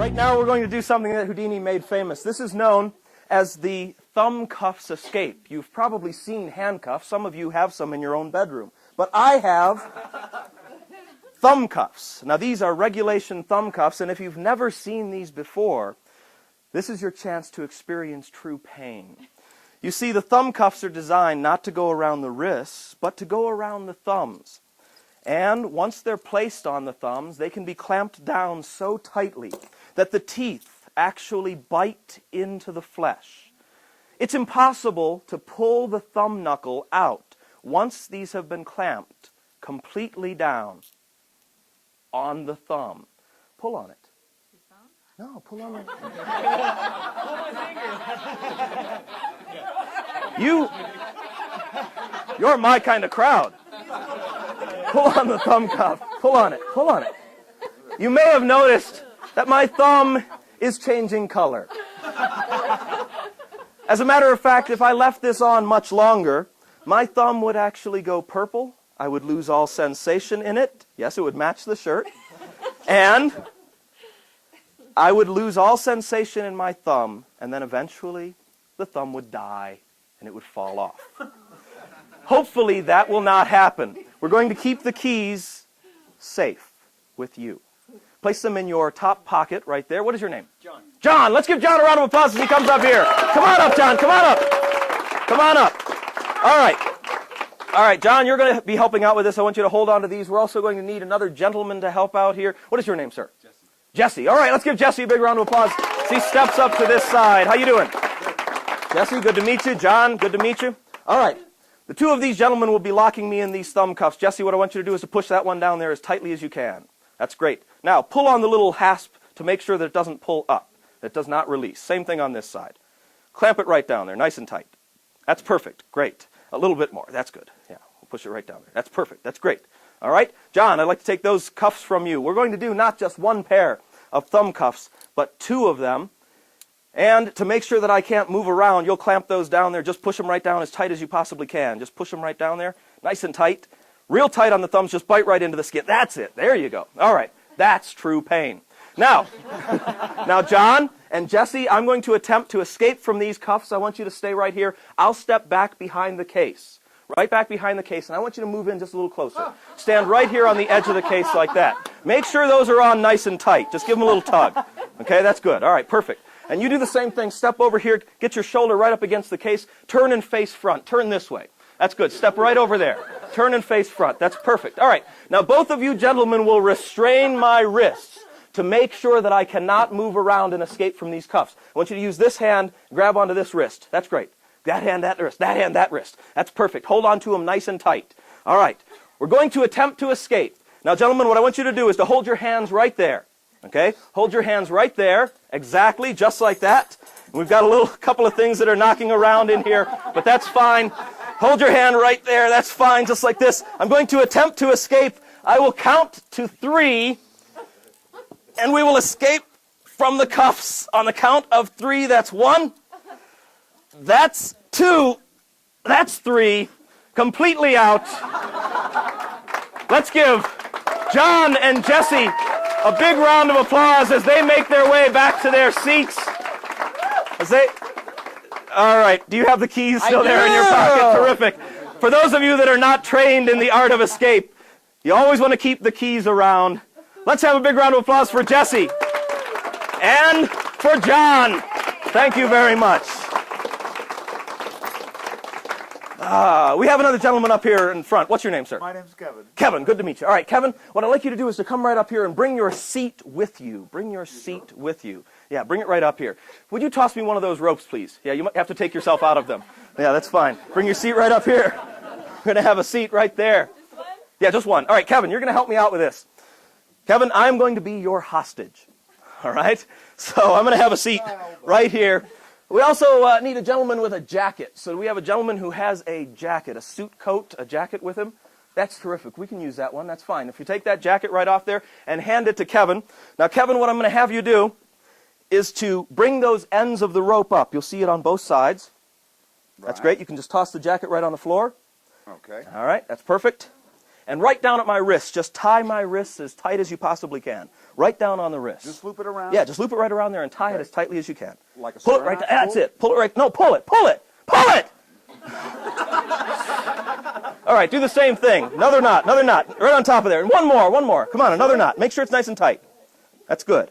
Right now we're going to do something that Houdini made famous. This is known as the thumb cuffs escape. You've probably seen handcuffs. Some of you have some in your own bedroom. But I have thumb cuffs. Now these are regulation thumb cuffs, and if you've never seen these before, this is your chance to experience true pain. You see, the thumb cuffs are designed not to go around the wrists, but to go around the thumbs. And once they're placed on the thumbs, they can be clamped down so tightly that the teeth actually bite into the flesh. It's impossible to pull the thumb knuckle out once these have been clamped completely down on the thumb. Pull on it. No, pull on it. Pull my finger. You're my kind of crowd. Pull on the thumb cuff. Pull on it. Pull on it. You may have noticed that my thumb is changing color. As a matter of fact, if I left this on much longer, my thumb would actually go purple. I would lose all sensation in it. Yes, it would match the shirt. And I would lose all sensation in my thumb, and then eventually the thumb would die and it would fall off. Hopefully that will not happen. We're going to keep the keys safe with you. Place them in your top pocket right there. What is your name? John. John. Let's give John a round of applause as he comes up here. Come on up, John. Come on up. Come on up. All right. All right, John, you're going to be helping out with this. I want you to hold on to these. We're also going to need another gentleman to help out here. What is your name, sir? Jesse. Jesse. All right, let's give Jesse a big round of applause as he steps up to this side. How you doing? Jesse, good to meet you. John, good to meet you. All right. The two of these gentlemen will be locking me in these thumb cuffs. Jesse, what I want you to do is to push that one down there as tightly as you can. That's great. Now, pull on the little hasp to make sure that it doesn't pull up, that it does not release. Same thing on this side. Clamp it right down there, nice and tight. That's perfect. Great. A little bit more. That's good. Yeah, we'll push it right down there. That's perfect. That's great. All right. John, I'd like to take those cuffs from you. We're going to do not just one pair of thumb cuffs, but two of them. And to make sure that I can't move around, you'll clamp those down there. Just push them right down as tight as you possibly can. Just push them right down there, nice and tight. Real tight on the thumbs, just bite right into the skin. That's it. There you go. All right. That's true pain. Now, John and Jesse, I'm going to attempt to escape from these cuffs. I want you to stay right here. I'll step back behind the case, right back behind the case, and I want you to move in just a little closer. Stand right here on the edge of the case like that. Make sure those are on nice and tight. Just give them a little tug. Okay, that's good. All right, perfect. And you do the same thing. Step over here, get your shoulder right up against the case, turn and face front. Turn this way. That's good. Step right over there. Turn and face front. That's perfect. All right. Now, both of you gentlemen will restrain my wrists to make sure that I cannot move around and escape from these cuffs. I want you to use this hand, grab onto this wrist. That's great. That hand, that wrist. That hand, that wrist. That's perfect. Hold on to them nice and tight. All right. We're going to attempt to escape. Now, gentlemen, what I want you to do is to hold your hands right there. Okay? Hold your hands right there. Exactly. Just like that. And we've got a couple of things that are knocking around in here, but that's fine. Hold your hand right there. That's fine. Just like this. I'm going to attempt to escape. I will count to 3, and we will escape from the cuffs on the count of 3. That's 1. That's 2. That's 3. Completely out. Let's give John and Jesse a big round of applause as they make their way back to their seats. All right. Do you have the keys still there in your pocket? Terrific. For those of you that are not trained in the art of escape, you always want to keep the keys around. Let's have a big round of applause for Jesse and for John. Thank you very much. We have another gentleman up here in front. What's your name, sir? My name's Kevin. Kevin, good to meet you. All right, Kevin, what I'd like you to do is to come right up here and bring your seat with you. Bring your seat with you. Yeah, bring it right up here. Would you toss me one of those ropes, please? Yeah, you might have to take yourself out of them. Yeah, that's fine. Bring your seat right up here. We're going to have a seat right there. Just one? Yeah, just one. All right, Kevin, you're going to help me out with this. Kevin, I'm going to be your hostage. All right? So I'm going to have a seat right here. We also need a gentleman with a jacket. So we have a gentleman who has a jacket, a suit coat, a jacket with him. That's terrific. We can use that one. That's fine. If you take that jacket right off there and hand it to Kevin. Now, Kevin, what I'm going to have you do is to bring those ends of the rope up. You'll see it on both sides. That's great. You can just toss the jacket right on the floor. Okay. All right. That's perfect. and right down at my wrist. Just tie my wrists as tight as you possibly can. Right down on the wrist. Just loop it around? Yeah, just loop it right around there and tie it as tightly as you can. Like a pull it right down. That's pull? it. Pull it right. No, pull it. Pull it. Pull it! All right, do the same thing. Another knot, right on top of there. And one more. Come on, another knot. Make sure it's nice and tight. That's good.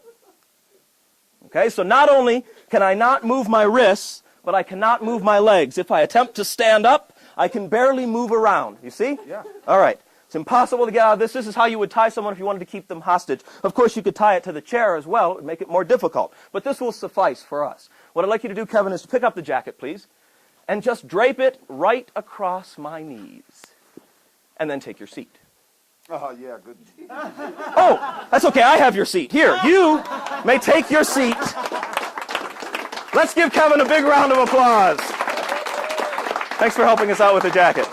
Okay, so not only can I not move my wrists, but I cannot move my legs. If I attempt to stand up, I can barely move around. You see? Yeah. All right. It's impossible to get out of this. This is how you would tie someone if you wanted to keep them hostage. Of course, you could tie it to the chair as well. It would make it more difficult. But this will suffice for us. What I'd like you to do, Kevin, is to pick up the jacket, please, and just drape it right across my knees. And then take your seat. Oh, yeah, good. Oh, that's okay. I have your seat. Here, you may take your seat. Let's give Kevin a big round of applause. Thanks for helping us out with the jacket.